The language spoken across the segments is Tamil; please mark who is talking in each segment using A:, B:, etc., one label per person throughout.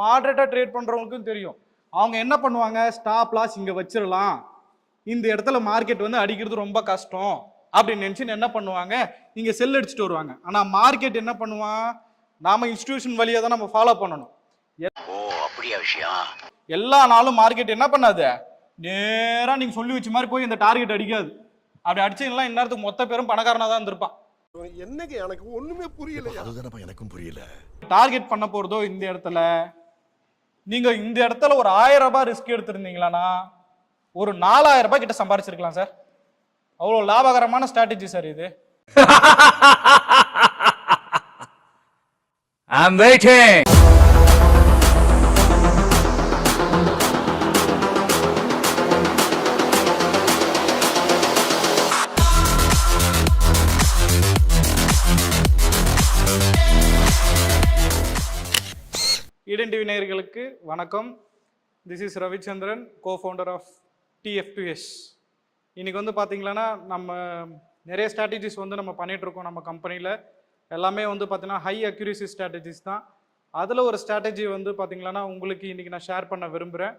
A: மாடரேட்டா ட்ரேட் பண்றவங்களுக்கும் தெரியும். அவங்க என்ன பண்ணுவாங்க, ஸ்டாப் லாஸ் இங்க வச்சிடலாம், இந்த இடத்துல மார்க்கெட் வந்து அடிக்கிறது ரொம்ப கஷ்டம் அப்படின்னு நினைச்சு என்ன பண்ணுவாங்க, இங்க செல் அடிச்சுட்டு வருவாங்க. ஆனா மார்க்கெட் என்ன பண்ணுவான், நாம இன்ஸ்டிடியூஷன் வழியா தான் நம்ம ஃபாலோ பண்ணணும்.
B: ஓ அப்படியா விஷயம்.
A: எல்லா நாளும் மார்க்கெட் என்ன பண்ணாது, நேரா நீங்க சொல்லி வச்ச மாதிரி போய் இந்த டார்கெட் அடிக்காது. அப்படி அடிச்சீங்கன்னா இந்நேரத்துக்கு மொத்த பேரும் பணக்காரனா தான் இருந்திருப்பான்.
C: என்னங்க எனக்கு ஒண்ணுமே புரியல.
D: அதுதானப்பா எனக்கும் புரியல.
A: டார்கெட் பண்ண போறதோ இந்த இடத்துல, நீங்க இந்த இடத்துல ஒரு 1000 ரூபாய் ரிஸ்க் எடுத்திருந்தீங்களா ஒரு 4000 ரூபாய் கிட்ட சம்பாதிச்சிருக்கலாம் சார். அவ்வளவு லாபகரமான ஸ்ட்ராட்டஜி சார் இது.
E: I'm waiting.
A: ஈடன் டிவி நேயர்களுக்கு வணக்கம். This is Ravichandran, cofounder of TF2S. இன்னைக்கு வந்து பார்த்தீங்கன்னா நம்ம நிறைய ஸ்ட்ராட்டஜிஸ் வந்து நம்ம பண்ணிட்டு இருக்கோம் நம்ம கம்பெனியில். எல்லாமே வந்து பார்த்தீங்கன்னா ஹை அக்யூரசி ஸ்ட்ராட்டஜிஸ் தான். அதில் ஒரு ஸ்ட்ராட்டஜி வந்து பார்த்தீங்கன்னா உங்களுக்கு இன்னைக்கு நான் ஷேர் பண்ண விரும்புகிறேன்.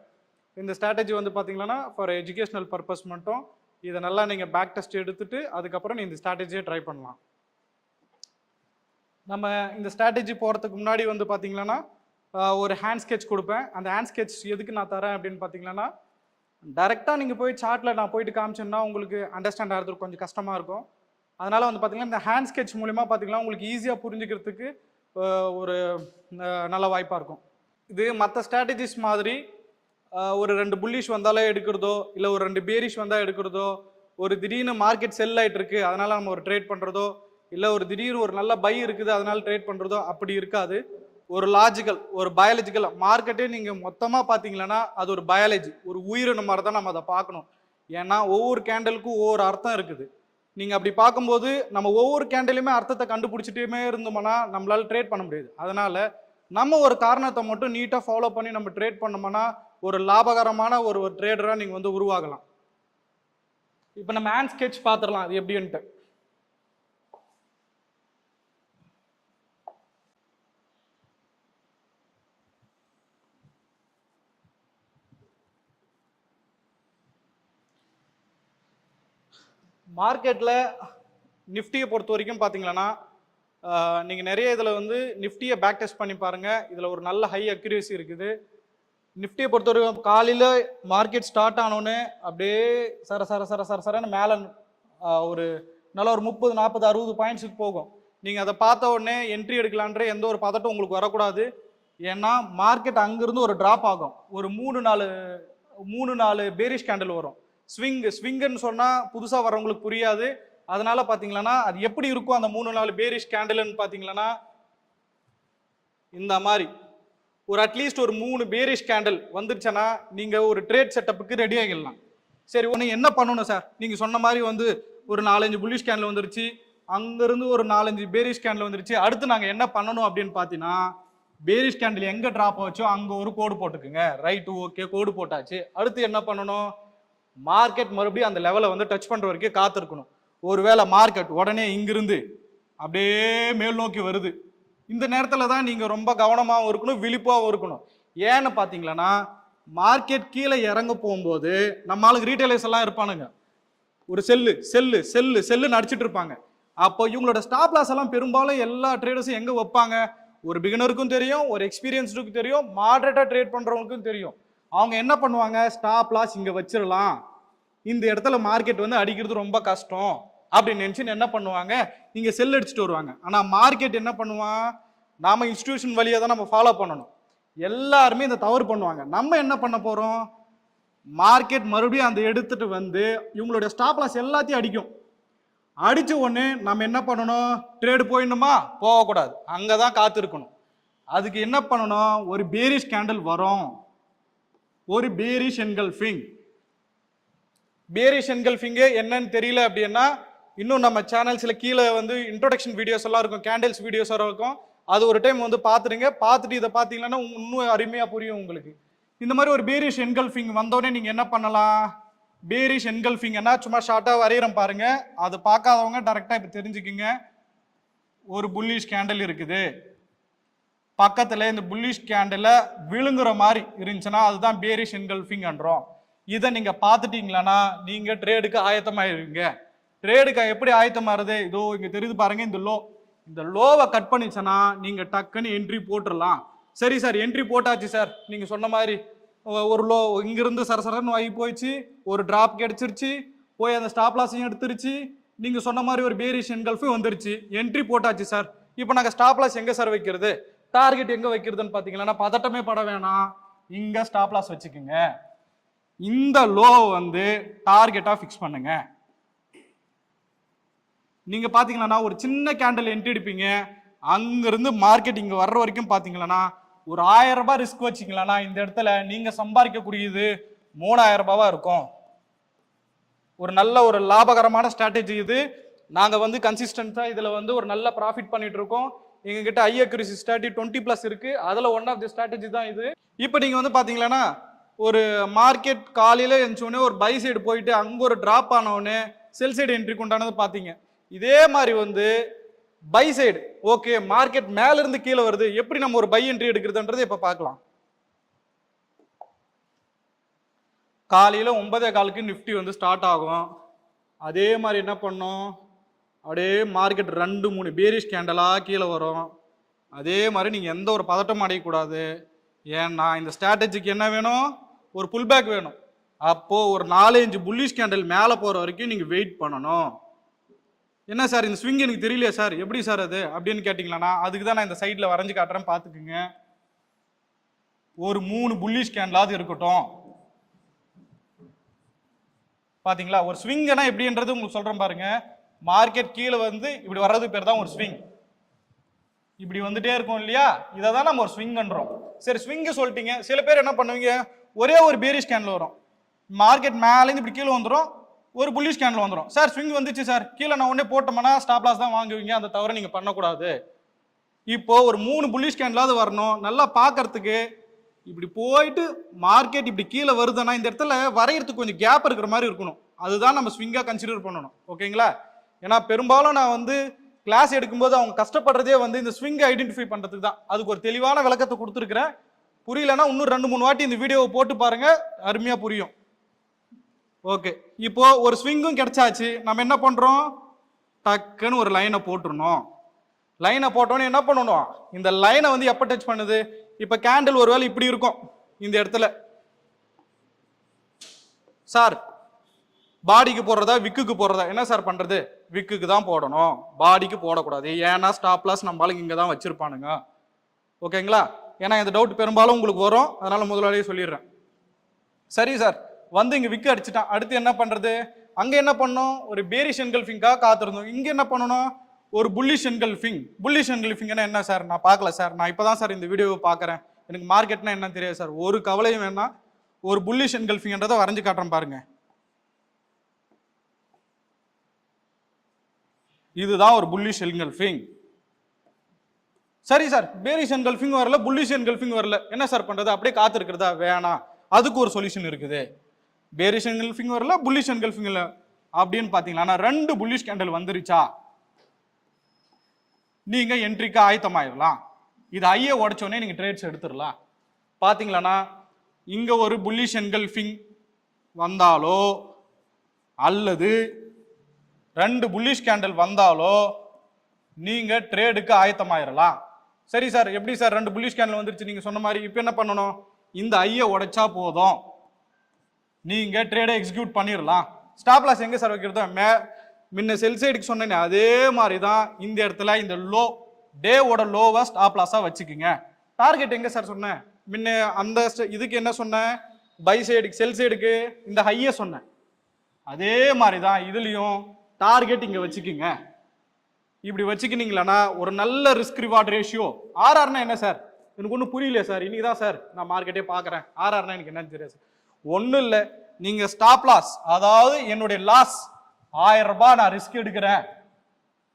A: இந்த ஸ்ட்ராட்டஜி வந்து பார்த்தீங்கன்னா ஃபார் எஜுகேஷனல் பர்பஸ் மட்டும். இதை நல்லா நீங்கள் பேக் டெஸ்ட் எடுத்துட்டு அதுக்கப்புறம் நீங்கள் இந்த ஸ்ட்ராட்டஜியை ட்ரை பண்ணலாம். நம்ம இந்த ஸ்ட்ராட்டஜி போகிறதுக்கு முன்னாடி வந்து பார்த்தீங்கன்னா ஒரு ஹேண்ட் ஸ்கெட்ச் கொடுப்பேன். அந்த ஹேண்ட் ஸ்கெட்ச் எதுக்கு நான் தரேன் அப்படின்னு பார்த்தீங்கன்னா, டைரெக்டாக நீங்கள் போய் சார்ட்டில் நான் போயிட்டு காமிச்சேன்னா உங்களுக்கு அண்டர்ஸ்டாண்ட் ஆகிறதுக்கு கொஞ்சம் கஷ்டமாக இருக்கும். அதனால் வந்து பார்த்தீங்கன்னா இந்த ஹேண்ட் ஸ்கெட்ச் மூலிமா பார்த்தீங்கன்னா உங்களுக்கு ஈஸியாக புரிஞ்சுக்கிறதுக்கு ஒரு நல்ல வாய்ப்பாக இருக்கும். இது மற்ற ஸ்ட்ராட்டஜிஸ் மாதிரி ஒரு 2 புல்லிஷ் வந்தாலே எடுக்கிறதோ, இல்லை ஒரு 2 பேரிஷ் வந்தால் எடுக்கிறதோ, ஒரு திடீர்னு மார்க்கெட் செல் ஆகிட்டு இருக்கு அதனால் நம்ம ஒரு ட்ரேட் பண்ணுறதோ, இல்லை ஒரு திடீர்னு ஒரு நல்ல பை இருக்குது அதனால் ட்ரேட் பண்ணுறதோ அப்படி இருக்காது. ஒரு லாஜிக்கல், ஒரு பயாலஜிக்கல் மார்க்கெட்டே நீங்கள் மொத்தமாக பார்த்தீங்கன்னா அது ஒரு பயாலஜி, ஒரு உயிரின மாதிரி தான் நம்ம அதை பார்க்கணும். ஏன்னா ஒவ்வொரு கேண்டலுக்கும் ஒவ்வொரு அர்த்தம் இருக்குது. நீங்கள் அப்படி பார்க்கும்போது நம்ம ஒவ்வொரு கேண்டலையுமே அர்த்தத்தை கண்டுபிடிச்சிட்டே இருந்தோம்னா நம்மளால ட்ரேட் பண்ண முடியாது. அதனால நம்ம ஒரு காரணத்தை மட்டும் நீட்டாக ஃபாலோ பண்ணி நம்ம ட்ரேட் பண்ணோம்னா ஒரு லாபகரமான ஒரு ட்ரேடராக நீங்கள் வந்து உருவாகலாம். இப்போ நம்ம ஹேண்ட் ஸ்கெட்ச் பார்த்துடலாம் அது எப்படின்ட்டு. மார்க்கெட்டில் நிஃப்டியை பொறுத்த வரைக்கும் பார்த்தீங்கன்னா நீங்கள் நிறைய இதில் வந்து நிஃப்டியை பேக் டெஸ்ட் பண்ணி பாருங்கள். இதில் ஒரு நல்ல ஹை அக்யூரேசி இருக்குது. நிஃப்டியை பொறுத்த வரைக்கும் காலையில் மார்க்கெட் ஸ்டார்ட் ஆனோடனே அப்படியே சரன்னு மேலே ஒரு நல்ல ஒரு 30, 40, 60 பாயிண்ட்ஸுக்கு போகும். நீங்கள் அதை பார்த்த உடனே என்ட்ரி எடுக்கலான்ற எந்த ஒரு பதட்டம் உங்களுக்கு வரக்கூடாது. ஏன்னா மார்க்கெட் அங்கேருந்து ஒரு ட்ராப் ஆகும். ஒரு 3-4 பேரிஷ் கேண்டில் வரும். ஸ்விங்குன்னு சொன்னால் புதுசாக வரவங்களுக்கு புரியாது. அதனால பார்த்தீங்கன்னா அது எப்படி இருக்கும் அந்த 3-4 பேரிஷ் கேண்டில்னு பார்த்தீங்கன்னா இந்த மாதிரி ஒரு அட்லீஸ்ட் ஒரு 3 பேரிஷ் கேண்டில் வந்துருச்சுன்னா நீங்கள் ஒரு ட்ரேட் செட்டப்புக்கு ரெடி ஆகிடலாம். சரி, ஒன்று என்ன பண்ணணும் சார், நீங்கள் சொன்ன மாதிரி வந்து ஒரு 4-5 புல்லிஷ் கேண்டில் வந்துருச்சு, அங்கேருந்து ஒரு 4-5 பேரிஷ் கேண்டில் வந்துருச்சு, அடுத்து நாங்கள் என்ன பண்ணணும் அப்படின்னு பார்த்தீங்கன்னா பேரிஷ் கேண்டில் எங்கே ட்ராப் ஆச்சோ அங்கே ஒரு கோடு போட்டுக்குங்க. ரைட்டு, ஓகே, கோடு போட்டாச்சு. அடுத்து என்ன பண்ணணும், மார்க்கெட் மறுபடியும் அந்த லெவலை வந்து டச் பண்ணுற வரைக்கும் காத்திருக்கணும். ஒருவேளை மார்க்கெட் உடனே இங்கிருந்து அப்படியே மேல் நோக்கி வருது, இந்த நேரத்தில் தான் நீங்கள் ரொம்ப கவனமாகவும் இருக்கணும், விழிப்பாகவும் இருக்கணும். ஏன்னு பார்த்தீங்கன்னா மார்க்கெட் கீழே இறங்க போகும்போது நம்ம ஆளுக்கு ரீட்டைலர்ஸ் எல்லாம் இருப்பானுங்க, ஒரு செல்லுன்னு அடிச்சுட்டு இருப்பாங்க. அப்போ இவங்களோட ஸ்டாப் லாஸ் எல்லாம் பெரும்பாலும் எல்லா ட்ரேடர்ஸும் எங்கே வைப்பாங்க, ஒரு பிகினருக்கும் தெரியும், ஒரு எக்ஸ்பீரியன்ஸ்டுக்கும் தெரியும், மாடரேட்டாக ட்ரேட் பண்ணுறவங்களுக்கும் தெரியும். அவங்க என்ன பண்ணுவாங்க, ஸ்டாப் லாஸ் இங்கே வச்சிடலாம், இந்த இடத்துல மார்க்கெட் வந்து அடிக்கிறது ரொம்ப கஷ்டம் அப்படின்னு நினச்சி என்ன பண்ணுவாங்க, இங்கே செல் அடிச்சுட்டு வருவாங்க. ஆனால் மார்க்கெட் என்ன பண்ணுவான், நாம இன்ஸ்டிடியூஷன் வழியாக தான் நம்ம ஃபாலோ பண்ணணும். எல்லாருமே இந்த தவறு பண்ணுவாங்க. நம்ம என்ன பண்ண போகிறோம், மார்க்கெட் மறுபடியும் அந்த எடுத்துட்டு வந்து இவங்களுடைய ஸ்டாப் லாஸ் எல்லாத்தையும் அடிக்கும். அடித்த உடனே நம்ம என்ன பண்ணணும், ட்ரேடு போயிடணுமா, போகக்கூடாது, அங்கே தான் காத்திருக்கணும். அதுக்கு என்ன பண்ணணும், ஒரு பேரிஷ் கேண்டில் வரும், ஒரு பேரிஷ் என்கல்ஃபிங். பேரிஷ் என்கல்ஃபிங்கே என்னன்னு தெரியல அப்படின்னா இன்னும் நம்ம சேனல்ஸில் கீழே வந்து இன்ட்ரோடக்ஷன் வீடியோஸ் எல்லாம் இருக்கும், கேண்டில்ஸ் வீடியோஸ் இருக்கும், அது ஒரு டைம் வந்து பார்த்துருங்க. பார்த்துட்டு இதை பார்த்தீங்கன்னா இன்னும் அருமையாக புரியும் உங்களுக்கு. இந்த மாதிரி ஒரு பேரிஷ் என்கல்ஃபிங் வந்தோடனே நீங்கள் என்ன பண்ணலாம், பேரிஷ் என்கல்ஃபிங்கன்னா சும்மா ஷார்ட்டாக வரைகிறேன் பாருங்க, அது பார்க்காதவங்க டைரெக்டாக இப்போ தெரிஞ்சுக்குங்க. ஒரு புல்லிஷ் கேண்டில் இருக்குது, பக்கத்துல இந்த புல்லிஷ் கேண்டில் விழுங்குற மாதிரி இருந்துச்சுன்னா அதுதான் பேரிஷ் என்கல்ஃபிங்ன்றோம். இதை நீங்க பார்த்துட்டீங்களான்னா நீங்க ட்ரேடுக்கு ஆயத்தமாயிருவீங்க. ட்ரேடுக்கு எப்படி ஆயத்தமாறுது? இதோ இங்க தெரியுது பாருங்க, இந்த லோவை கட் பண்ணிச்சுன்னா நீங்க டக்குன்னு என்ட்ரி போட்டுடலாம். சரி சார், என்ட்ரி போட்டாச்சு சார், நீங்க சொன்ன மாதிரி ஒரு லோ இங்கிருந்து சரசரன்னு வாங்கி போயிடுச்சு, ஒரு டிராப் கிடைச்சிருச்சு, போய் அந்த ஸ்டாப் லாஸையும் எடுத்துருச்சு, நீங்க சொன்ன மாதிரி ஒரு பேரிஷ் என்கல்ஃபும் வந்துருச்சு, என்ட்ரி போட்டாச்சு சார். இப்போ நாங்கள் ஸ்டாப் லாஸ் எங்க சார் வைக்கிறது, டார்கெட் எங்க வைக்கிறதுன்னு பாத்தீங்கன்னா பதட்டமே பட வேணாம், இங்க ஸ்டாப் லாஸ் வச்சுக்கோங்க. இந்த லோ வந்து டார்கெட்டா ஃபிக்ஸ் பண்ணுங்க. நீங்க பாத்தீங்கன்னா ஒரு சின்ன கேண்டில் என்ட்ரி எடுப்பீங்க, அங்கிருந்து மார்க்கெட் இங்க வர்ற வரைக்கும் பாத்தீங்கன்னா ஒரு 1000 ரூபாய் ரிஸ்க் வச்சுக்கலாம். இந்த இடத்துல நீங்க சம்பாதிக்கக்கூடியது 3000 ரூபாவா இருக்கும். ஒரு நல்ல ஒரு லாபகரமான ஸ்ட்ராட்டஜி இது. நாங்க வந்து கன்சிஸ்டன்டா இதுல வந்து ஒரு நல்ல ப்ராஃபிட் பண்ணிட்டு இருக்கோம். எங்க கிட்ட ஹை அக்யூரசி ஸ்ட்ராட்டஜி 20+ இருக்கு. அதுல ஒன் ஆஃப் தி ஸ்ட்ராட்டஜி தான் இது. இப்போ நீங்க வந்து பாத்தீங்கன்னா ஒரு மார்க்கெட் காலையில எழுந்தோடனே ஒரு பை சைடு போயிட்டு அங்க ஒரு டிராப் ஆனவுடனே செல் சைடு என்ட்ரி கொண்டானது பாத்தீங்க. இதே மாதிரி வந்து பை சைடு ஓகே, மார்க்கெட் மேல இருந்து கீழே வருது, எப்படி நம்ம ஒரு பை என்ட்ரி எடுக்கிறதுன்றது இப்ப பார்க்கலாம். காலையில 9:15க்கு நிஃப்டி வந்து ஸ்டார்ட் ஆகும். அதே மாதிரி என்ன பண்ணும், அப்படியே மார்க்கெட் 2-3 பேரிஷ் கேண்டலா கீழே வரும். அதே மாதிரி நீங்க எந்த ஒரு பதட்டம் அடையக்கூடாது. ஏன்னா இந்த ஸ்ட்ராட்டஜிக்கு என்ன வேணும், ஒரு புல் பேக் வேணும். அப்போ ஒரு 4-5 புல்லிஷ் கேண்டல் மேலே போற வரைக்கும் நீங்க வெயிட் பண்ணணும். என்ன சார் இந்த ஸ்விங் எனக்கு தெரியலையா சார், எப்படி சார் அது அப்படின்னு கேட்டிங்களா, அதுக்கு தான் நான் இந்த சைடில் வரைஞ்சி காட்டுறேன், பார்த்துக்குங்க. ஒரு 3 புல்லிஷ் கேண்டலாவது இருக்கட்டும். பாத்தீங்களா, ஒரு ஸ்விங்னா எப்படின்றது உங்களுக்கு சொல்றேன் பாருங்க. மார்க்கெட் கீழே வந்து இப்படி வர்றது பேர் தான் ஒரு ஸ்விங். இப்படி வந்துட்டே இருக்கும் இல்லையா, இதை தான் நம்ம ஒரு ஸ்விங் பண்றோம். சரி, ஸ்விங் சொல்லிட்டீங்க. சில பேர் என்ன பண்ணுவீங்க, ஒரே ஒரு பேரிஷ் கேண்டில் வரும், மார்க்கெட் மேலேருந்து இப்படி கீழே வந்துடும், ஒரு புல்லிஷ் கேண்டில் வந்துடும். சார் ஸ்விங் வந்துச்சு சார், கீழே நான் உடனே போட்டோம்னா ஸ்டாப் லாஸ் தான் வாங்குவீங்க. அந்த தவிர நீங்க பண்ணக்கூடாது. இப்போ ஒரு 3 புல்லிஷ் கேண்டிலாவது வரணும். நல்லா பார்க்கறதுக்கு இப்படி போயிட்டு மார்க்கெட் இப்படி கீழே வருதுன்னா இந்த இடத்துல வரையறதுக்கு கொஞ்சம் கேப் இருக்கிற மாதிரி இருக்கணும். அதுதான் நம்ம ஸ்விங்கா கன்சிடர் பண்ணணும். ஓகேங்களா? ஏன்னா பெரும்பாலும் நான் வந்து கிளாஸ் எடுக்கும்போது அவங்க கஷ்டப்படுறதே வந்து இந்த ஸ்விங்கை ஐடென்டிஃபை பண்றதுக்கு தான். அதுக்கு ஒரு தெளிவான விளக்கத்தை கொடுத்துருக்கிறேன். புரியலன்னா இன்னும் 2-3 வாட்டி இந்த வீடியோவை போட்டு பாருங்க, அருமையா புரியும். ஓகே, இப்போ ஒரு ஸ்விங்கும் கிடைச்சாச்சு. நம்ம என்ன பண்றோம், டக்குன்னு ஒரு லைனை போட்டுருணும். லைனை போட்டோன்னு என்ன பண்ணணும், இந்த லைனை வந்து எப்போ டச் பண்ணுது, இப்போ கேண்டில் ஒருவேளை இப்படி இருக்கும் இந்த இடத்துல. சார் பாடிக்கு போடுறதா விக்குக்கு போடுறதா, என்ன சார் பண்றது, விக்குக்கு தான் போடணும், பாடிக்கு போடக்கூடாது. ஏன்னா ஸ்டாப் லாஸ் நம்மளுக்கு இங்கே தான் வச்சிருப்பானுங்க. ஓகேங்களா? ஏன்னா இந்த டவுட் பெரும்பாலும் உங்களுக்கு வரும், அதனால முதலாளியே சொல்லிடுறேன். சரி சார், வந்து இங்க விக்கு அடிச்சுட்டான், அடுத்து என்ன பண்றது, அங்க என்ன பண்ணோம், ஒரு பேரிஷ் என்கல்ஃபிங்காக காத்திருந்தோம். இங்க என்ன பண்ணணும், ஒரு புல்லிஷ் என்கல்ஃபிங். புல்லிஷ் என்கல்ஃபிங்னா என்ன சார், நான் பார்க்கல சார், நான் இப்பதான் சார் இந்த வீடியோவை பார்க்குறேன், எனக்கு மார்க்கெட்னா என்ன தெரியாது சார். ஒரு கவலையும் வேணாம், ஒரு புல்லிஷ் என்கல்ஃபிங்ன்றதை வரைஞ்சு காட்டுறேன் பாருங்க. இதுதான் ஒரு புல்லிஷ் என்கல்ஃபிங். சரி சார், பேரிஷ் என்கல்ஃபிங் வரல, புல்லிஷ் என்கல்ஃபிங் வரல, என்ன சார் பண்றது, அப்படியே காத்திருக்கிறதா, வேணாம், அதுக்கு ஒரு சொல்யூஷன் இருக்குது. பேரிஷ் என்கல்ஃபிங் வரல, புல்லிஷ் என்கல்ஃபிங் இல்ல அப்படின்னு பாத்தீங்கன்னா 2 புல்லிஷ் கேண்டில் வந்துருச்சா, நீங்க என்ட்ரிக்கு ஆயத்தமாயிடலாம். இது ஐய உடைச்சோடனே நீங்க ட்ரேட்ஸ் எடுத்துடலாம். பாத்தீங்களா, இங்க ஒரு புல்லிஷ் என்கல்ஃபிங் வந்தாலோ அல்லது 2 புல்லிஷ் கேண்டில் வந்தாலோ நீங்க ட்ரேடுக்கு ஆயத்தமாயிடலாம். சரி சார், எப்படி சார் 2 புல்லிஷ் கேண்டில் வந்துருச்சு நீங்க சொன்ன மாதிரி, இப்போ என்ன பண்ணணும், இந்த ஐய உடைச்சா போதும், நீங்க ட்ரேடை எக்ஸிக்யூட் பண்ணிடலாம். ஸ்டாப் லாஸ் எங்க சார் வைக்கிறது, முன்ன செல் சைடுக்கு சொன்னேன், அதே மாதிரி தான் இந்த இடத்துல இந்த லோ டேவோட லோவை ஸ்டாப் லாஸா வச்சுக்குங்க. டார்கெட் எங்க சார் சொன்னேன், முன்ன அந்த இதுக்கு என்ன சொன்னேன், பை சைடுக்கு செல் சைடுக்கு இந்த ஹைய சொன்னேன். அதே மாதிரி தான் இதுலயும் டார்கெட் இங்க வச்சுக்குங்க. இப்படி வச்சுக்கினீங்களா ஒரு நல்ல ரிஸ்க் ரிவார்ட் ரேஷியோ. ஆர்ஆர்னா என்ன சார், எனக்கு ஒன்றும் புரியலையே சார், இன்னைக்கு தான் சார் நான் மார்க்கெட்டே பார்க்குறேன், ஆர்ஆர்னா எனக்கு என்னன்னு தெரியாது சார். ஒன்றும் இல்லை, நீங்கள் ஸ்டாப் லாஸ், அதாவது என்னுடைய லாஸ் 1000 ரூபாய் நான் ரிஸ்க் எடுக்கிறேன்,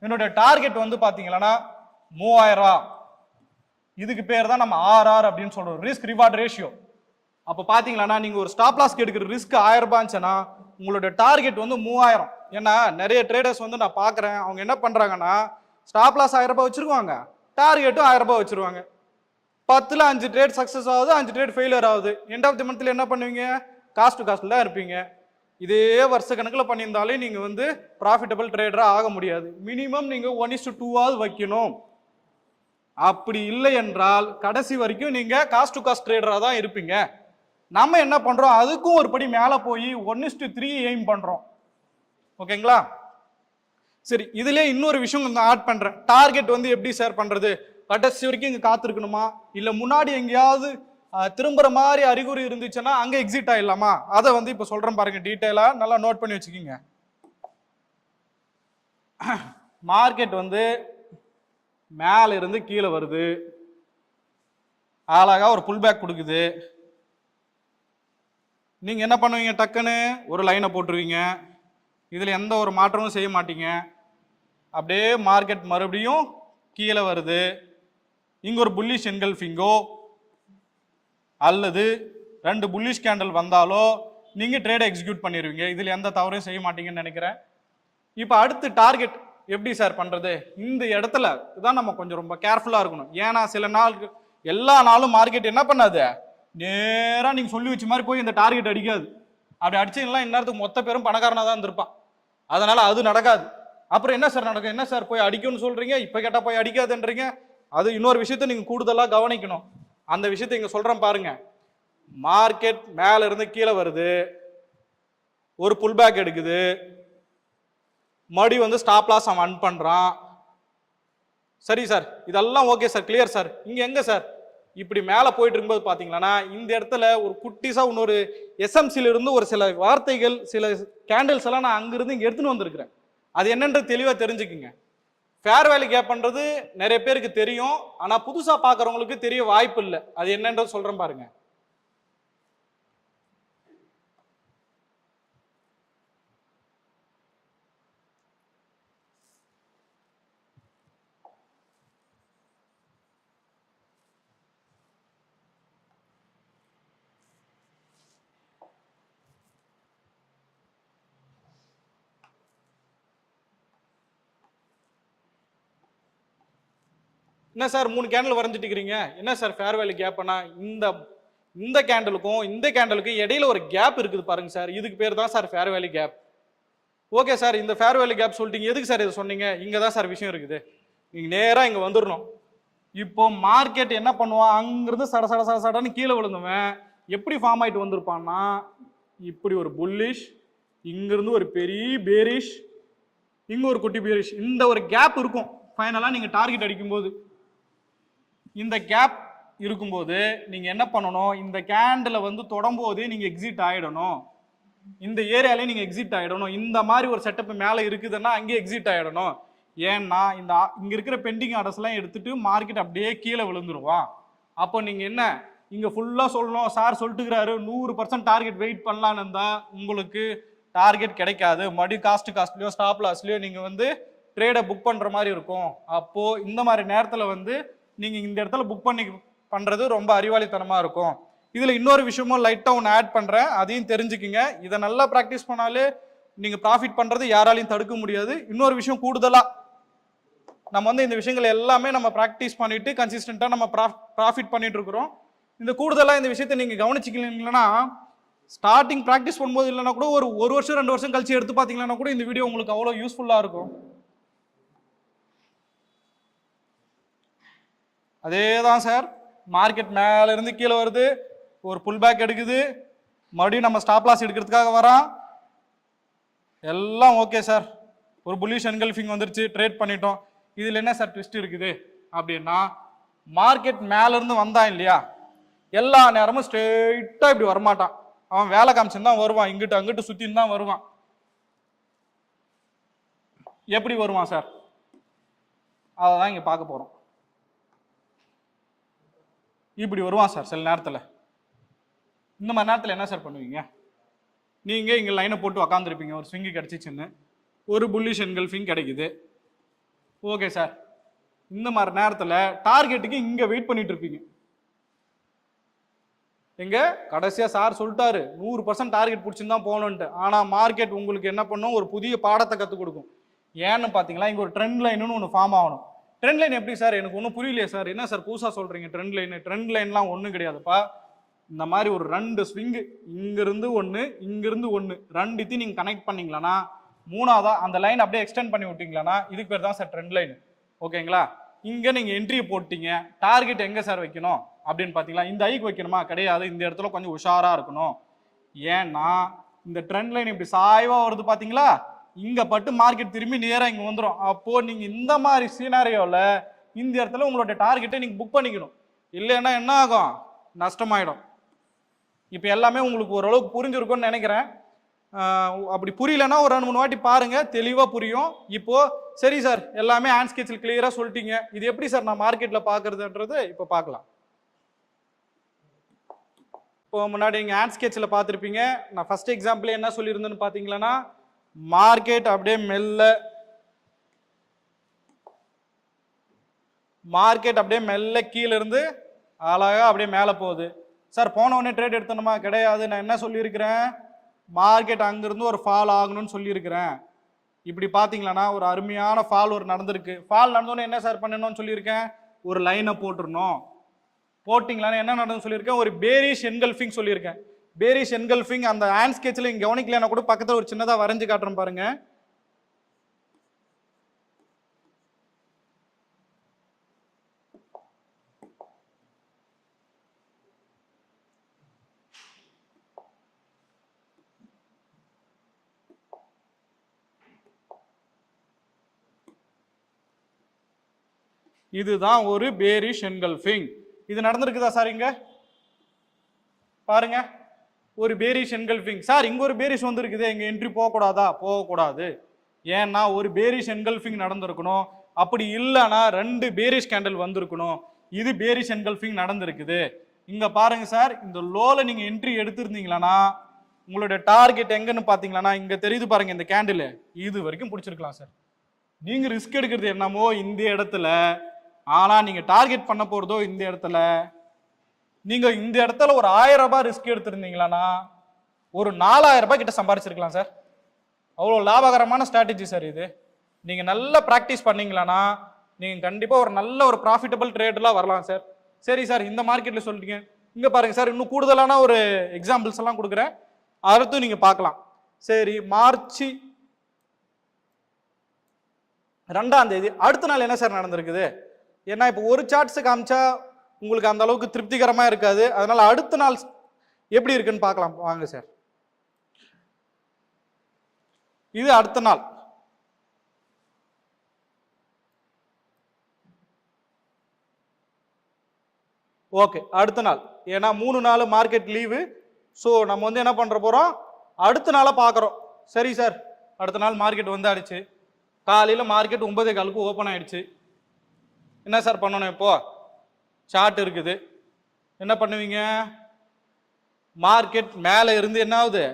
A: என்னுடைய டார்கெட் வந்து பார்த்தீங்கன்னா 3000. இதுக்கு பேர் தான் நம்ம ஆர்ஆர் அப்படின்னு சொல்றோம், ரிஸ்க் ரிவார்ட் ரேஷியோ. அப்போ பார்த்தீங்களா நீங்கள் ஒரு ஸ்டாப் லாஸ்க்கு எடுக்கிற ரிஸ்க் 1000 ரூபாய்ச்சுன்னா உங்களுடைய டார்கெட் வந்து 3000. ஏன்னா நிறைய ட்ரேடர்ஸ் வந்து நான் பார்க்குறேன், அவங்க என்ன பண்ணுறாங்கன்னா ஸ்டாப் லாஸ் 1000 ரூபாய் வச்சிருவாங்க, டார்கெட்டும் 1000 ரூபாய் வச்சிருவாங்க. 10ல் 5 ட்ரேட் சக்ஸஸ் ஆகுது, 5 ட்ரேட் ஃபெயிலியர் ஆகுது. எண்ட் ஆஃப் தி மந்த்ல என்ன பண்ணுவீங்க? காஸ்ட் டு காஸ்ட்ல தான் இருப்பீங்க. இதே வருஷ கணக்கில் பண்ணியிருந்தாலே நீங்க வந்து ப்ராஃபிட்டபிள் ட்ரேடரா ஆக முடியாது. மினிமம் நீங்க 1:2 வைக்கணும். அப்படி இல்லை என்றால் கடைசி வரைக்கும் நீங்க காஸ்ட் டு காஸ்ட் ட்ரேடரா தான் இருப்பீங்க. நம்ம என்ன பண்றோம்? அதுக்கும் ஒரு படி மேல போய் 1:3 எய்ம் பண்றோம். ஓகேங்களா? சரி, இதுல இன்னொரு விஷயம் நான் ஆட் பண்றேன். டார்கெட் வந்து எப்படி ஷேர் பண்றது? கடைசி வரைக்கும் இங்க காத்திருக்கணுமா, இல்ல முன்னாடி எங்கேயாவது திரும்புற மாதிரி அறிகுறி இருந்துச்சுன்னா அங்க எக்ஸிட் ஆயிடலாமா? அதை வந்து இப்ப சொல்றேன் பாருங்க, டீட்டெயிலா நல்லா நோட் பண்ணி வச்சுக்கோங்க. மார்க்கெட் வந்து மேல இருந்து கீழே வருது, அழகா ஒரு புல் பேக் கொடுக்குது. நீங்க என்ன பண்ணுவீங்க? டக்குன்னு ஒரு லைனை போட்டுருவீங்க. இதுல எந்த ஒரு மாற்றமும் செய்ய மாட்டீங்க. அப்படியே மார்க்கெட் மறுபடியும் கீழே வருது. இங்க ஒரு புல்லிஷ் என்கல்ஃபிங்கோ அல்லது 2 புல்லிஷ் கேண்டல் வந்தாலோ நீங்க ட்ரேடை எக்ஸிக்யூட் பண்ணிடுவீங்க. இதுல எந்த தவறையும் செய்ய மாட்டீங்கன்னு நினைக்கிறேன். இப்போ அடுத்து டார்கெட் எப்படி சார் பண்றது? இந்த இடத்துல தான் நம்ம கொஞ்சம் ரொம்ப கேர்ஃபுல்லா இருக்கணும். ஏன்னா சில நாள் எல்லா நாளும் மார்க்கெட் என்ன பண்ணாது, நேரா நீங்க சொல்லி வச்ச மாதிரி போய் இந்த டார்கெட் அடிக்காது. அப்படி அடிச்சீங்கன்னா இந்நேரத்துக்கு மொத்த பேரும் பணக்காரனா தான் இருந்திருப்பான். அதனால அது நடக்காது. அப்புறம் என்ன சார் நடக்கும்? என்ன சார் போய் அடிக்கும்னு சொல்றீங்க, இப்ப கேட்டா போய் அடிக்காதுன்றீங்க. அது இன்னொரு விஷயத்த நீங்க கூடுதலா கவனிக்கணும். அந்த விஷயத்தை இங்க சொல்றேன் பாருங்க. மார்க்கெட் மேல இருந்து கீழே வருது, ஒரு புல் பேக் எடுக்குது, மறுபடி வந்து ஸ்டாப் லாஸ் அவன் அன் பண்றான். சரி சார், இதெல்லாம் ஓகே சார், கிளியர் சார். இங்க எங்க சார் இப்படி மேல போயிட்டு இருக்கும்போது பாத்தீங்கன்னா இந்த இடத்துல ஒரு குட்டிஸா இன்னொரு எஸ்எம்சில இருந்து ஒரு சில வார்த்தைகள், சில கேண்டில்ஸ் எல்லாம் நான் அங்கிருந்து இங்க எடுத்துன்னு வந்திருக்கிறேன். அது என்னன்றது தெளிவா தெரிஞ்சுக்குங்க. ஃபேர் வேல்யூ கேப் பண்றது நிறைய பேருக்கு தெரியும், ஆனா புதுசா பாக்குறவங்களுக்கு தெரிய வாய்ப்பு இல்லை. அது என்னன்றது சொல்றேன் பாருங்க. என்ன சார் 3 கேண்டில் வரைஞ்சிட்டு இருக்கிறீங்க? என்ன சார் ஃபேர் வேல்யூ கேப்னா? இந்த கேண்டலுக்கும் இந்த கேண்டலுக்கும் இடையில ஒரு கேப் இருக்குது பாருங்க சார். இதுக்கு பேர் தான் sir fair value cap. Okay sir, இந்த ஃபேர் வேல்யூ கேப் சொல்லிட்டீங்க, எதுக்கு சார் இதை சொன்னீங்க? இங்க தான் சார் விஷயம் இருக்குது. நீங்க நேரா இங்க வந்துடணும். இப்போ மார்க்கெட் என்ன பண்ணுவான்? அங்கிருந்து சட சட சட சடன்னு கீழே விழுந்துவன் எப்படி ஃபார்ம் ஆயிட்டு வந்திருப்பான்னா, இப்படி ஒரு புல்லிஷ், இங்கிருந்து ஒரு பெரிய பேரிஷ், இங்க ஒரு குட்டி பேரிஷ், இந்த ஒரு கேப் இருக்கும். ஃபைனலா நீங்க டார்கெட் அடிக்கும்போது இந்த கேப் இருக்கும்போது நீங்க என்ன பண்ணணும்? இந்த கேண்டில் வந்து தொடரும்போது நீங்க எக்ஸிட் ஆயிடணும். இந்த ஏரியாலே நீங்க எக்ஸிட் ஆயிடணும். இந்த மாதிரி ஒரு செட்டப் மேல இருக்குதுன்னா அங்கேயே எக்ஸிட் ஆயிடணும். ஏன்னா இங்க இருக்கிற பெண்டிங் ஆர்டர்ஸ் எல்லாம் எடுத்துட்டு மார்க்கெட் அப்படியே கீழே விழுந்துருவான். அப்போ நீங்க என்ன இங்க ஃபுல்லா சொல்லணும், சார் சொல்லிட்டுக்கிறாரு 100% டார்கெட் வெயிட் பண்ணலான்னு இருந்தா உங்களுக்கு டார்கெட் கிடைக்காது. மறுபடியும் காஸ்ட்லயோ ஸ்டாப் லாஸ்லயோ நீங்க வந்து ட்ரேடை புக் பண்ற மாதிரி இருக்கும். அப்போ இந்த மாதிரி நேரத்துல வந்து நீங்க இந்த இடத்துல புக் பண்றது ரொம்ப அறிவாளித்தனமா இருக்கும். இதுல இன்னொரு விஷயமும் லைட்டா ஒன்று ஆட் பண்றேன், அதையும் தெரிஞ்சுக்குங்க. இதை நல்லா ப்ராக்டிஸ் பண்ணாலே நீங்க ப்ராஃபிட் பண்றது யாராலையும் தடுக்க முடியாது. இன்னொரு விஷயம் கூடுதலா நம்ம வந்து இந்த விஷயங்கள் எல்லாமே நம்ம ப்ராக்டிஸ் பண்ணிட்டு கன்சிஸ்டண்டா நம்ம ப்ராஃபிட் பண்ணிட்டு இருக்கிறோம். இந்த கூடுதலா இந்த விஷயத்தை நீங்க கவனிச்சிக்கலீங்கன்னா ஸ்டார்டிங் ப்ராக்டிஸ் பண்ணும்போது இல்லைன்னா கூட ஒரு வருஷம் 2 வருஷம் கழிச்சு எடுத்து பார்த்தீங்கன்னா கூட இந்த வீடியோ உங்களுக்கு அவ்வளோ யூஸ்ஃபுல்லா இருக்கும். அதே தான் சார், மார்க்கெட் மேல இருந்து கீழே வருது, ஒரு புல் பேக் எடுக்குது, மறுபடியும் நம்ம ஸ்டாப் லாஸ் எடுக்கிறதுக்காக வரோம். எல்லாம் ஓகே சார், ஒரு புல்லிஷ் என்கல்ஃபிங் வந்துருச்சு, ட்ரேட் பண்ணிட்டோம். இதுல என்ன சார் ட்விஸ்ட் இருக்குது அப்படின்னா, மார்க்கெட் மேல இருந்து வந்தான் இல்லையா, எல்லா நேரமும் ஸ்ட்ரெயிட்டா இப்படி வரமாட்டான். அவன் வேலை காமிச்சுன்னு தான் வருவான், இங்கிட்டு அங்கிட்டு சுத்தின்னு தான் வருவான். எப்படி வருவான் சார்? அதை தான் இங்க பார்க்க போறோம். இப்படி வருவான் சார் சில நேரத்தில். இந்த மாதிரி நேரத்தில் என்ன சார் பண்ணுவீங்க? நீங்க இங்க லைனை போட்டு உக்காந்துருப்பீங்க, ஒரு ஸ்விங்கு கிடைச்சிச்சுன்னு, ஒரு புல்லிஷ் என்கல்ஃபிங் கிடைக்குது. ஓகே சார், இந்த மாதிரி நேரத்தில் டார்கெட்டுக்கு இங்க வெயிட் பண்ணிட்டு இருப்பீங்க. எங்க கடைசியா சார் சொல்லிட்டாரு 100% டார்கெட் பிடிச்சின்னு தான் போகணுன்ட்டு. ஆனா மார்க்கெட் உங்களுக்கு என்ன பண்ணும்? ஒரு புதிய பாடத்தை கற்றுக் கொடுக்கும். ஏன்னு பார்த்தீங்களா, இங்க ஒரு ட்ரெண்ட் லைன்னு ஒன்று ஃபார்ம் ஆகணும். ட்ரெண்ட் லைன் எப்படி சார்? எனக்கு ஒன்றும் புரியலையே சார். என்ன சார் புதுசாக சொல்கிறீங்க ட்ரெண்ட் லைன்லாம் ஒன்றும் கிடையாதுப்பா. இந்த மாதிரி ஒரு 2 ஸ்விங்கு, இங்கிருந்து ஒன்று, இங்கிருந்து ஒன்று, 2 நீங்கள் கனெக்ட் பண்ணீங்களான்னா, மூணாவதா அந்த லைன் அப்படியே எக்ஸ்டெண்ட் பண்ணி விட்டீங்களான்னா இதுக்கு பேர் தான் சார் ட்ரெண்ட் லைன். ஓகேங்களா? இங்கே நீங்கள் என்ட்ரியை போட்டீங்க, டார்கெட் எங்கே சார் வைக்கணும் அப்படின்னு பார்த்தீங்களா, இந்த ஐக்கு வைக்கணுமா? கிடையாது. இந்த இடத்துல கொஞ்சம் உஷாராக இருக்கணும். ஏன்னா இந்த ட்ரெண்ட் லைன் இப்படி சாய்வாக வருது பார்த்தீங்களா, இங்கே பட்டு மார்க்கெட் திரும்பி நேராக இங்கே வந்துடும். அப்போது நீங்கள் இந்த மாதிரி சீனாரியோவில் இந்த இடத்துல உங்களோட டார்கெட்டை நீங்கள் புக் பண்ணிக்கணும். இல்லைன்னா என்ன ஆகும்? நஷ்டமாயிடும். இப்போ எல்லாமே உங்களுக்கு ஓரளவுக்கு புரிஞ்சிருக்கும்னு நினைக்கிறேன். அப்படி புரியலன்னா ஒரு 2-3 வாட்டி பாருங்க, தெளிவாக புரியும். இப்போ சரி சார், எல்லாமே ஹேண்ட் ஸ்கெட்சில் கிளியராக சொல்லிட்டீங்க, இது எப்படி சார் நான் மார்க்கெட்டில் பார்க்கறதுன்றது இப்போ பார்க்கலாம். இப்போ முன்னாடி நீங்கள் ஹேண்ட் ஸ்கெட்சில் பார்த்துருப்பீங்க. நான் ஃபர்ஸ்ட் எக்ஸாம்பிள் என்ன சொல்லியிருந்தேன்னு பார்த்தீங்களன்னா, மார்க்கெட் அப்படியே மெல்ல கீழே இருந்து அழகா அப்படியே மேலே போகுது. சார் போன உடனே ட்ரேட் எடுத்தணுமா? கிடையாது. நான் என்ன சொல்லியிருக்கிறேன், மார்க்கெட் அங்கிருந்து ஒரு ஃபால் ஆகணும்னு சொல்லியிருக்கிறேன். இப்படி பார்த்தீங்களன்னா ஒரு அருமையான ஃபால் ஒரு நடந்திருக்கு. ஃபால் நடந்தோடனே என்ன சார் பண்ணணும்னு சொல்லியிருக்கேன், ஒரு லைனை போட்டுருணும். போட்டிங்களான்னு என்ன நடந்து சொல்லியிருக்கேன், ஒரு பேரிஷ் என்கல்ஃபிங் சொல்லியிருக்கேன். பேரிஷ் என்கல்ஃபிங் அந்த ஹேண்ட் ஸ்கெட்சில் இங்கே கவனிக்கலன்னா கூட பக்கத்தில் ஒரு சின்னதாக வரைஞ்சு காட்டுறேன் பாருங்க. இதுதான் ஒரு பேரிஷ் என்கல்ஃபிங். இது நடந்திருக்குதா சார்? இங்க பாருங்க, ஒரு பேரிஷ் என்கல்ஃபிங். சார் இங்க ஒரு பேரிஷ் வந்திருக்குது, இங்க என்ட்ரி போகக்கூடாதா? போகக்கூடாது. ஏன்னா ஒரு பேரிஷ் என்கல்ஃபிங் நடந்திருக்கணும். அப்படி இல்லைன்னா 2 பேரிஷ் கேண்டில் வந்திருக்கணும். இது பேரிஷ் என்கல்ஃபிங் நடந்திருக்குது. இங்க பாருங்க சார், இந்த லோல நீங்க என்ட்ரி எடுத்திருந்தீங்களா, உங்களுடைய டார்கெட் எங்கன்னு பாத்தீங்களா, இங்க தெரியுது பாருங்க இந்த கேண்டில், இது வரைக்கும் பிடிச்சிருக்கலாம் சார். நீங்க ரிஸ்க் எடுக்கிறது என்னமோ இந்த இடத்துல, ஆனா நீங்க டார்கெட் பண்ண போறதோ இந்த இடத்துல. நீங்க இந்த இடத்துல ஒரு 1000 ரூபாய் ரிஸ்க் எடுத்திருந்தீங்களா, ஒரு 4000 ரூபாய் கிட்ட சம்பாரிச்சிருக்கலாம் சார். அவ்வளோ லாபகரமான ஸ்ட்ராட்டஜி சார் இது. நீங்க நல்லா ப்ராக்டிஸ் பண்ணீங்களா, நீங்க கண்டிப்பா ஒரு நல்ல ஒரு ப்ராஃபிட்டபிள் ட்ரேட்லாம் வரலாம் சார். சரி சார், இந்த மார்க்கெட்ல சொல்லிட்டீங்க. இங்க பாருங்க சார், இன்னும் கூடுதலான ஒரு எக்ஸாம்பிள்ஸ் எல்லாம் கொடுக்குறேன், அடுத்து நீங்க பார்க்கலாம். சரி, மார்ச் 2ஆம் தேதி அடுத்த நாள் என்ன சார் நடந்திருக்குது? ஏன்னா இப்போ ஒரு சார்ட்ஸ் காமிச்சா உங்களுக்கு அந்த அளவுக்கு திருப்திகரமா இருக்காது. அதனால அடுத்த நாள் எப்படி இருக்குன்னு பார்க்கலாம் வாங்க சார். இது அடுத்த நாள். ஓகே, அடுத்த நாள். ஏன்னா 3 நாள் மார்க்கெட் லீவு. ஸோ நம்ம வந்து என்ன பண்ற போறோம், அடுத்த நாளை பார்க்குறோம். சரி சார், அடுத்த நாள் மார்க்கெட் வந்து ஆயிடுச்சு. காலையில் மார்க்கெட் 9:15 ஓப்பன் ஆயிடுச்சு. என்ன சார் பண்ணணும்? இப்போ சார்ட் இருக்குது, என்ன பண்ணுவீங்க? மார்க்கெட் மேலே இருந்து என்ன ஆகுது,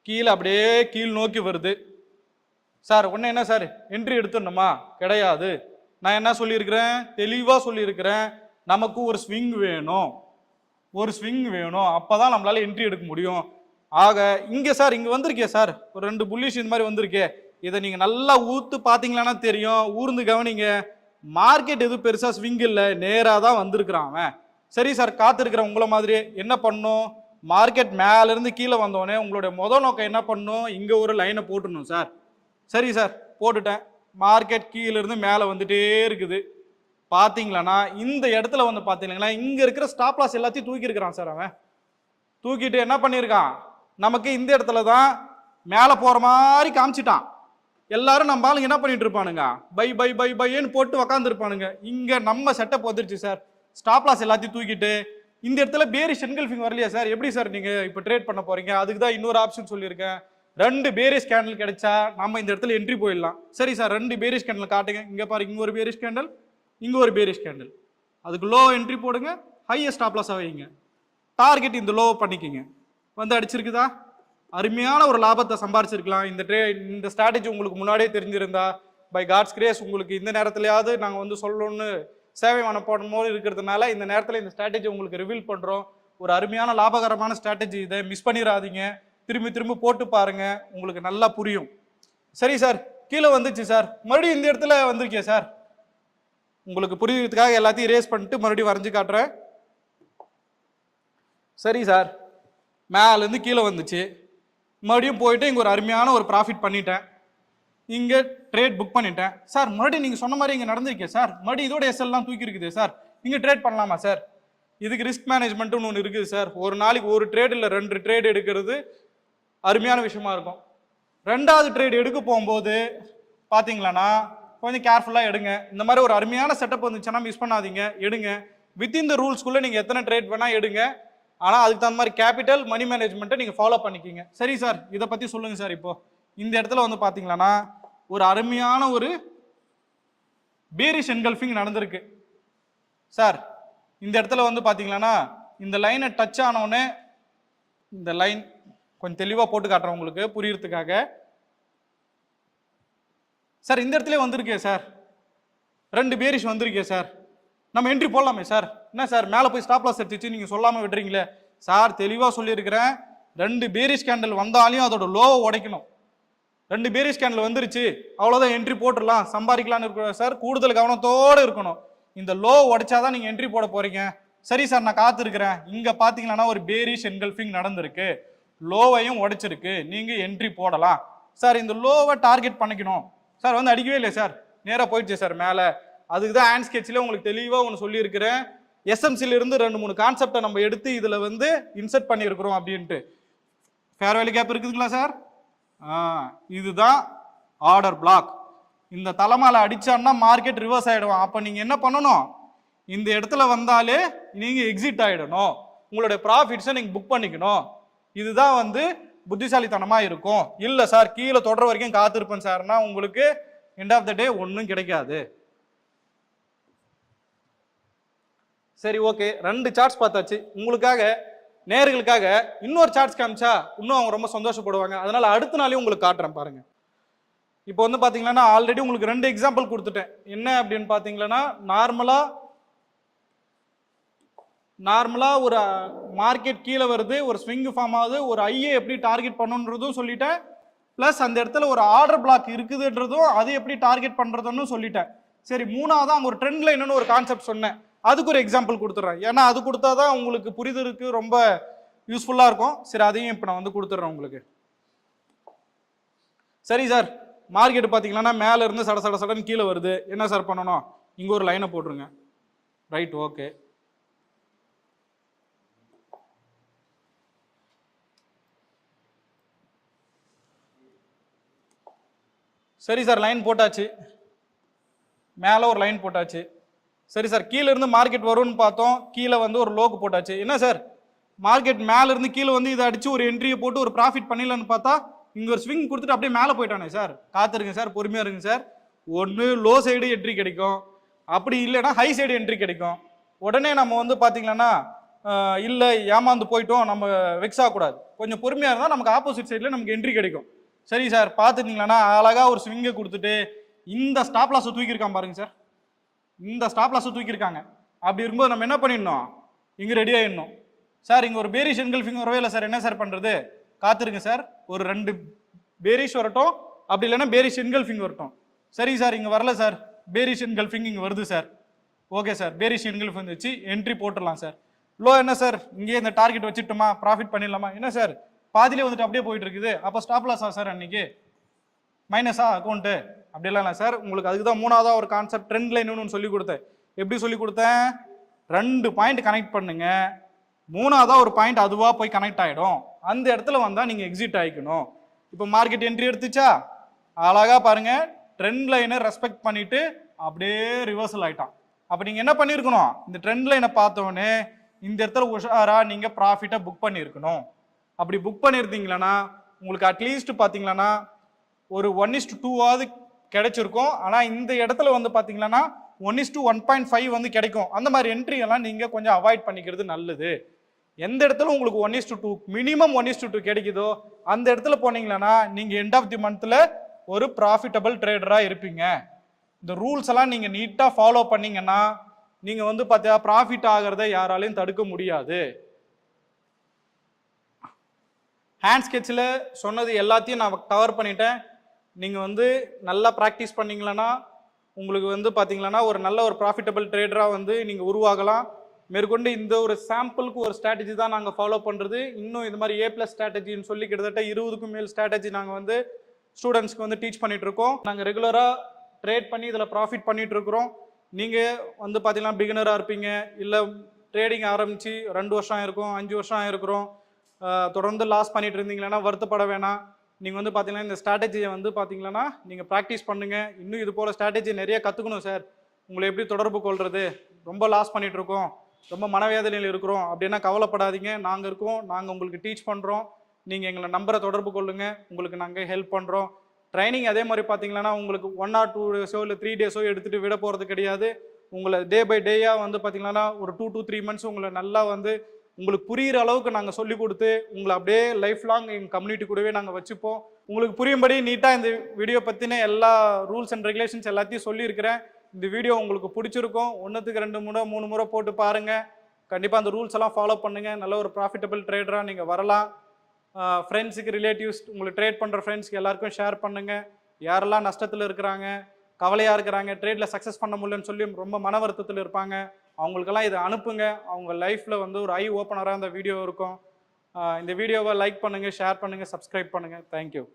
A: கீழே அப்படியே கீழ் நோக்கி வருது. சார் உடனே என்ன சார் என்ட்ரி எடுத்துடணுமா? கிடையாது. நான் என்ன சொல்லியிருக்கிறேன், தெளிவாக சொல்லியிருக்கிறேன், நமக்கு ஒரு ஸ்விங் வேணும், ஒரு ஸ்விங் வேணும், அப்போதான் நம்மளால என்ட்ரி எடுக்க முடியும். ஆக இங்கே சார் இங்கே வந்திருக்கே சார், ஒரு 2 புல்லிஷ் இந்த மாதிரி வந்திருக்கே, இதை நீங்கள் நல்லா ஊத்து பார்த்தீங்களான்னா தெரியும். ஊர்ந்து கவனிங்க, மார்க்கெட் எதுவும் பெருசாக ஸ்விங் இல்லை, நேராக தான் வந்திருக்கிறான் அவன். சரி சார், காத்திருக்கிற உங்களை மாதிரி என்ன பண்ணும், மார்க்கெட் மேலேருந்து கீழே வந்தோடனே உங்களுடைய முதல் நோக்கம் என்ன பண்ணும், இங்கே ஒரு லைனை போட்டுடணும் சார். சரி சார், போட்டுட்டேன். மார்க்கெட் கீழேருந்து மேலே வந்துட்டே இருக்குது. பார்த்தீங்களா இந்த இடத்துல வந்து பார்த்தீங்கன்னா இங்கே இருக்கிற ஸ்டாப் லாஸ் எல்லாத்தையும் தூக்கி இருக்கிறான் சார். அவன் தூக்கிட்டு என்ன பண்ணியிருக்கான், நமக்கு இந்த இடத்துல தான் மேலே போகிற மாதிரி காமிச்சிட்டான். எல்லாரும் நம்ம ஆளுங்க என்ன பண்ணிட்டு இருப்பானுங்க, பை பை பை பைன்னு போட்டு உக்காந்துருப்பானுங்க. இங்கே நம்ம செட்டப் வந்துருச்சு சார், ஸ்டாப் லாஸ் எல்லாத்தையும் தூக்கிட்டு. இந்த இடத்துல பேரிஷ் என்கல்ஃபிங் வரலையா சார், எப்படி சார் நீங்கள் இப்போ ட்ரேட் பண்ண போறீங்க? அதுக்கு தான் இன்னொரு ஆப்ஷன் சொல்லியிருக்கேன். 2 பேரிஷ் கேண்டில் கிடைச்சா நம்ம இந்த இடத்துல என்ட்ரி போயிடலாம். சரி சார், 2 பேரிஷ் கேண்டில் காட்டுங்க. இங்கே பாருங்க, இங்கே ஒரு பேரிஷ் கேண்டில், இங்கே ஒரு பேரிஷ் கேண்டில். அதுக்கு லோ என்ட்ரி போடுங்க, ஹையஸ்ட் ஸ்டாப் லாஸாக வைங்க, டார்கெட் இந்த லோ பண்ணிக்கிங்க. வந்து அடிச்சிருக்குதா, அருமையான ஒரு லாபத்தை சம்பாரிச்சிருக்கலாம். இந்த ஸ்ட்ராட்டஜி உங்களுக்கு முன்னாடியே தெரிஞ்சிருந்தா, பை காட்ஸ் கிரேஸ் உங்களுக்கு இந்த நேரத்துலையாவது நாங்கள் வந்து சொல்லணும்னு சேவை மனப்பாடம் போது இருக்கிறதுனால இந்த நேரத்தில் இந்த ஸ்ட்ராட்டஜி உங்களுக்கு ரிவீல் பண்ணுறோம். ஒரு அருமையான லாபகரமான ஸ்ட்ராட்டஜி, இதை மிஸ் பண்ணிடாதீங்க. திரும்பி திரும்பி போட்டு பாருங்க, உங்களுக்கு நல்லா புரியும். சரி சார், கீழே வந்துச்சு சார், மறுபடியும் இந்த இடத்துல வந்திருக்கே சார், உங்களுக்கு புரியுறதுக்காக எல்லாத்தையும் இரேஸ் பண்ணிட்டு மறுபடியும் வரைஞ்சு காட்டுறேன். சரி சார், மேலேருந்து கீழே வந்துச்சு, மறுபடியும் போயிட்டு இங்கே ஒரு அருமையான ஒரு ப்ராஃபிட் பண்ணிட்டேன், இங்கே ட்ரேட் புக் பண்ணிட்டேன். சார் மறுபடியும் நீங்கள் சொன்ன மாதிரி இங்கே நடந்திருக்கேன் சார், மறுபடியும் இதோட எஸ்எல்லாம் தூக்கி இருக்குது சார், இங்கே ட்ரேட் பண்ணலாமா சார்? இதுக்கு ரிஸ்க் மேனேஜ்மெண்ட்டுன்னு ஒன்று இருக்குது சார். ஒரு நாளைக்கு ஒரு ட்ரேட் இல்லை 2 ட்ரேட் எடுக்கிறது அருமையான விஷயமா இருக்கும். 2வது ட்ரேட் எடுக்க போகும்போது பார்த்தீங்களான்னா கொஞ்சம் கேர்ஃபுல்லாக எடுங்க. இந்த மாதிரி ஒரு அருமையான செட்டப் வந்துச்சுன்னா மிஸ் பண்ணாதீங்க, எடுங்க. வித்தின் த ரூல்ஸ்குள்ளே நீங்கள் எத்தனை ட்ரேட் வேணால் எடுங்க. ஆனால் அதுக்கு தகுந்த மாதிரி கேபிட்டல் மணி மேனேஜ்மெண்ட்டை நீங்கள் ஃபாலோ பண்ணிக்கிங்க. சரி சார், இதை பற்றி சொல்லுங்கள் சார். இப்போ இந்த இடத்துல வந்து பார்த்தீங்களான்னா ஒரு அருமையான ஒரு பேரிஷ் என்கல்ஃபிங் நடந்திருக்கு சார். இந்த இடத்துல வந்து பார்த்தீங்களான்னா இந்த லைனை டச் ஆனோடனே, இந்த லைன் கொஞ்சம் தெளிவாக போட்டு காட்டுறேன் உங்களுக்கு புரியறதுக்காக. சார் இந்த இடத்துல வந்திருக்கே சார், 2 பேரிஷ் வந்திருக்கே சார், நம்ம என்ட்ரி போடலாமே சார்? என்ன சார் மேலே போய் ஸ்டாப் லாஸ் எடுத்துச்சு நீங்கள் சொல்லாமல் விட்டுறீங்களே சார்? தெளிவாக சொல்லியிருக்கிறேன், 2 பேரிஷ் கேண்டில் வந்தாலையும் அதோட லோவை உடைக்கணும். 2 பேரிஷ் கேண்டில் வந்துருச்சு, அவ்வளோதான், என்ட்ரி போட்டுடலாம், சம்பாதிக்கலான்னு இருக்கிற சார். கூடுதல் கவனத்தோடு இருக்கணும். இந்த லோ உடைச்சாதான் நீங்கள் என்ட்ரி போட போறீங்க. சரி சார், நான் காத்திருக்கிறேன். இங்கே பார்த்தீங்கன்னா ஒரு பேரிஷ் என்கல்ஃபிங் நடந்திருக்கு, லோவையும் உடைச்சிருக்கு, நீங்கள் என்ட்ரி போடலாம் சார். இந்த லோவை டார்கெட் பண்ணிக்கணும் சார். வந்து அடிக்கவே இல்லை சார், நேராக போயிடுச்சு சார் மேலே. அதுக்கு தான் ஹேண்ட் ஸ்கெட்சில் உங்களுக்கு தெளிவாக ஒன்று சொல்லியிருக்கிறேன். எஸ்எம்சிலிருந்து 2-3 கான்செப்டை நம்ம எடுத்து இதில் வந்து இன்சர்ட் பண்ணியிருக்கிறோம் அப்படின்ட்டு. ஃபேர் வேல்யூ கேப் இருக்குதுங்களா சார்? இதுதான் ஆர்டர் பிளாக். இந்த தலைமையில அடிச்சான்னா மார்க்கெட் ரிவர்ஸ் ஆகிடுவோம். அப்போ நீங்கள் என்ன பண்ணணும், இந்த இடத்துல வந்தாலே நீங்கள் எக்ஸிட் ஆகிடணும், உங்களுடைய ப்ராஃபிட்ஸை நீங்கள் புக் பண்ணிக்கணும். இதுதான் வந்து புத்திசாலித்தனமாக இருக்கும். இல்லை சார் கீழே தொடர வரைக்கும் காத்திருப்பேன் சார்னா உங்களுக்கு எண்ட் ஆஃப் த டே ஒன்றும் கிடைக்காது. சரி ஓகே, 2 சார்ட்ஸ் பார்த்தாச்சு. உங்களுக்காக நேர்களுக்காக இன்னொரு சார்ட்ஸ் காமிச்சா இன்னும் அவங்க ரொம்ப சந்தோஷப்படுவாங்க. அதனால அடுத்த நாளே உங்களுக்கு காட்டுறேன் பாருங்க. இப்போ வந்து பார்த்தீங்கன்னா ஆல்ரெடி உங்களுக்கு 2 எக்ஸாம்பிள் கொடுத்துட்டேன். என்ன அப்படின்னு பார்த்தீங்கன்னா நார்மலாக ஒரு மார்க்கெட் கீழே வருது, ஒரு ஸ்விங் ஃபார்ம் ஆகுது, ஒரு ஐயை எப்படி டார்கெட் பண்ணணுன்றதும் சொல்லிட்டேன். ப்ளஸ் அந்த இடத்துல ஒரு ஆர்டர் பிளாக் இருக்குதுன்றதும் அது எப்படி டார்கெட் பண்ணுறதுன்னு சொல்லிட்டேன். சரி, 3ஆவதாக அங்கே ஒரு ட்ரெண்ட் லைன்னு ஒரு கான்செப்ட் சொன்னேன். அதுக்கு ஒரு எக்ஸாம்பிள் கொடுத்துட்றேன். ஏன்னா அது கொடுத்தா தான் உங்களுக்கு புரிதலுக்கு ரொம்ப யூஸ்ஃபுல்லாக இருக்கும். சரி, அதையும் இப்போ நான் வந்து கொடுத்துட்றேன் உங்களுக்கு. சரி சார், மார்க்கெட் பார்த்தீங்கன்னா மேலே இருந்து சடன்னு கீழே வருது, என்ன சார் பண்ணணும்? இங்கே ஒரு லைனை போட்டுருங்க. Right, okay. சரி சார், லைன் போட்டாச்சு, மேலே ஒரு லைன் போட்டாச்சு. சரி சார், கீழே இருந்து மார்க்கெட் வரும்னு பார்த்தோம், கீழே வந்து ஒரு லோக்கு போட்டாச்சு. என்ன சார் மார்க்கெட் மேலே இருந்து கீழே வந்து இதை அடிச்சு ஒரு என்ட்ரியை போட்டு ஒரு ப்ராஃபிட் பண்ணிடலான்னு பார்த்தா இங்கே ஒரு ஸ்விங் கொடுத்துட்டு அப்படியே மேலே போயிட்டானே சார். காத்திருங்க சார், பொறுமையாக இருங்க சார். ஒன்று லோ சைடு என்ட்ரி கிடைக்கும், அப்படி இல்லைன்னா ஹை சைடு என்ட்ரி கிடைக்கும். உடனே நம்ம வந்து பார்த்தீங்கன்னா இல்லை ஏமாந்து போயிட்டோம், நம்ம வெக்ஸ் ஆகக்கூடாது. கொஞ்சம் பொறுமையாக இருந்தால் நமக்கு ஆப்போசிட் சைடில் நமக்கு என்ட்ரி கிடைக்கும். சரி சார், பார்த்துட்டீங்களா அழகாக ஒரு ஸ்விங்கை கொடுத்துட்டு இந்த ஸ்டாப் லாஸை தூக்கியிருக்கான் பாருங்க சார். இந்த ஸ்டாப் லாஸை தூக்கியிருக்காங்க. அப்படி இருக்கும்போது நம்ம என்ன பண்ணிடணும், இங்கே ரெடி ஆகிடணும். சார் இங்கே ஒரு பேரிஷ் என்கல்ஃபிங் வரவே இல்லை சார், என்ன சார் பண்ணுறது? காத்திருங்க சார், ஒரு 2 பேரிஷ் வரட்டும், அப்படி இல்லைன்னா பேரிஷ் என்கல்ஃபிங் வரட்டும். சரி சார், இங்கே வரல சார், பேரிஷ் என்கல்ஃபிங் இங்கே வருது sir. Okay sir, bearish engulfing வச்சு என்ட்ரி போட்டுடலாம் சார். லோ என்ன சார், இங்கேயே இந்த டார்கெட் வச்சுட்டோமா, ப்ராஃபிட் பண்ணிடலாமா? என்ன சார் பாதியிலே வந்துட்டு அப்படியே போயிட்டு இருக்குது, அப்போ ஸ்டாப் லாஸா சார்? அன்னைக்கு மைனஸா அக்கௌண்ட்டு? அப்படிலாம் இல்லை சார். உங்களுக்கு அதுக்கு தான் 3ஆவதாக ஒரு கான்செப்ட் ட்ரெண்ட் லைன் ஒன்று சொல்லி கொடுத்தேன். எப்படி சொல்லி கொடுத்தேன்? 2 பாயிண்ட் கனெக்ட் பண்ணுங்க, 3ஆவதாக ஒரு பாயிண்ட் அதுவாக போய் கனெக்ட் ஆகிடும். அந்த இடத்துல வந்தால் நீங்கள் எக்ஸிட் ஆகிக்கணும். இப்போ மார்க்கெட் என்ட்ரி எடுத்துச்சா, அழகாக பாருங்க, ட்ரெண்ட் லைனை ரெஸ்பெக்ட் பண்ணிட்டு அப்படியே ரிவர்சல் ஆகிட்டான். அப்போ நீங்கள் என்ன பண்ணியிருக்கணும், இந்த ட்ரெண்ட் லைனை பார்த்தோன்னே இந்த இடத்துல உஷாராக நீங்கள் ப்ராஃபிட்டை புக் பண்ணியிருக்கணும். அப்படி புக் பண்ணியிருந்தீங்களன்னா உங்களுக்கு அட்லீஸ்ட் பார்த்தீங்கன்னா ஒரு 1:2 கிடைச்சிருக்கும். ஆனால் இந்த இடத்துல வந்து பார்த்தீங்கன்னா 1:1.5 வந்து கிடைக்கும். அந்த மாதிரி என்ட்ரி எல்லாம் நீங்கள் கொஞ்சம் அவாய்ட் பண்ணிக்கிறது நல்லது. எந்த இடத்துல உங்களுக்கு 1:2 மினிமம் 1:2 கிடைக்குதோ அந்த இடத்துல போனீங்கன்னா நீங்கள் எண்ட் ஆஃப் தி மந்த்தில் ஒரு ப்ராஃபிட்டபிள் ட்ரேடராக இருப்பீங்க. இந்த ரூல்ஸ் எல்லாம் நீங்கள் நீட்டாக ஃபாலோ பண்ணீங்கன்னா நீங்கள் வந்து பார்த்தா ப்ராஃபிட் ஆகிறத யாராலையும் தடுக்க முடியாது. ஹேண்ட் ஸ்கெட்சில் சொன்னது எல்லாத்தையும் நான் கவர் பண்ணிட்டேன். நீங்கள் வந்து நல்லா ப்ராக்டிஸ் பண்ணிங்களன்னா உங்களுக்கு வந்து பார்த்தீங்கன்னா ஒரு நல்ல ஒரு ப்ராஃபிட்டபிள் ட்ரேடராக வந்து நீங்கள் உருவாகலாம். மேற்கொண்டு இந்த ஒரு சாம்பிளுக்கு ஒரு ஸ்ட்ராட்டஜி தான் நாங்கள் ஃபாலோ பண்ணுறது. இன்னும் இது மாதிரி A+ ஸ்ட்ராட்டஜின்னு சொல்லி கிட்டத்தட்ட 20க்கும் மேல் ஸ்ட்ராட்டஜி நாங்கள் வந்து ஸ்டூடெண்ட்ஸ்க்கு வந்து டீச் பண்ணிட்டு இருக்கோம். நாங்கள் ரெகுலராக ட்ரேட் பண்ணி இதில் ப்ராஃபிட் பண்ணிட்டு இருக்கிறோம். நீங்கள் வந்து பார்த்தீங்கன்னா பிகினராக இருப்பீங்க, இல்லை ட்ரேடிங் ஆரம்பித்து 2 வருஷம் ஆயிருக்கும், 5 வருஷம் ஆயிருக்கிறோம், தொடர்ந்து லாஸ் பண்ணிட்டு இருந்தீங்கன்னா வருத்தப்பட வேணாம். நீங்கள் வந்து பார்த்தீங்கன்னா இந்த ஸ்ட்ராட்டஜியை வந்து பார்த்தீங்கன்னா நீங்கள் ப்ராக்டிஸ் பண்ணுங்கள். இன்னும் இது போல் ஸ்ட்ராட்டஜி நிறைய கற்றுக்கணும் சார். உங்களை எப்படி தொடர்பு கொள்வது, ரொம்ப லாஸ் பண்ணிட்டு இருக்கோம், ரொம்ப மனவேதனையில் இருக்கிறோம் அப்படின்னா கவலைப்படாதீங்க. நாங்கள் இருக்கோம், நாங்கள் உங்களுக்கு டீச் பண்ணுறோம். நீங்கள் எங்களை நம்பரை தொடர்பு கொள்ளுங்கள், உங்களுக்கு நாங்கள் ஹெல்ப் பண்ணுறோம். ட்ரைனிங் அதே மாதிரி பார்த்தீங்கன்னா உங்களுக்கு 1 or 2 டேஸோ இல்லை 3 டேஸோ எடுத்துகிட்டு விட போகிறது கிடையாது. உங்களை டே பை டேயாக வந்து பார்த்தீங்கன்னா ஒரு 2 to 3 months உங்களை நல்லா வந்து உங்களுக்கு புரிகிற அளவுக்கு நாங்கள் சொல்லி கொடுத்து உங்களை அப்படியே லைஃப் லாங் எங்கள் கம்யூனிட்டி கூடவே நாங்கள் வச்சுப்போம். உங்களுக்கு புரியும்படி நீட்டாக இந்த வீடியோ பற்றின எல்லா ரூல்ஸ் அண்ட் ரெகுலேஷன்ஸ் எல்லாத்தையும் சொல்லியிருக்கிறேன். இந்த வீடியோ உங்களுக்கு பிடிச்சிருக்கும். 1க்கு 2 முறை 3 முறை போட்டு பாருங்கள். கண்டிப்பாக அந்த ரூல்ஸ் எல்லாம் ஃபாலோ பண்ணுங்கள். நல்ல ஒரு ப்ராஃபிட்டபிள் ட்ரேடராக நீங்கள் வரலாம். ஃப்ரெண்ட்ஸுக்கு, ரிலேட்டிவ்ஸ், உங்களுக்கு ட்ரேட் பண்ணுற ஃப்ரெண்ட்ஸ்க்கு எல்லாருக்கும் ஷேர் பண்ணுங்கள். யாரெல்லாம் நஷ்டத்தில் இருக்கிறாங்க, கவலையாக இருக்கிறாங்க, ட்ரேடில் சக்ஸஸ் பண்ண முடியலன்னு சொல்லி ரொம்ப மன வருத்தத்தில் இருப்பாங்க, அவங்களுக்கெல்லாம் இதை அனுப்புங்க. அவங்க லைஃப்பில் வந்து ஒரு ஐ ஓப்பனராக இந்த வீடியோ இருக்கும். இந்த வீடியோவை லைக் பண்ணுங்கள், ஷேர் பண்ணுங்கள், சப்ஸ்கிரைப் பண்ணுங்கள். தேங்க்யூ.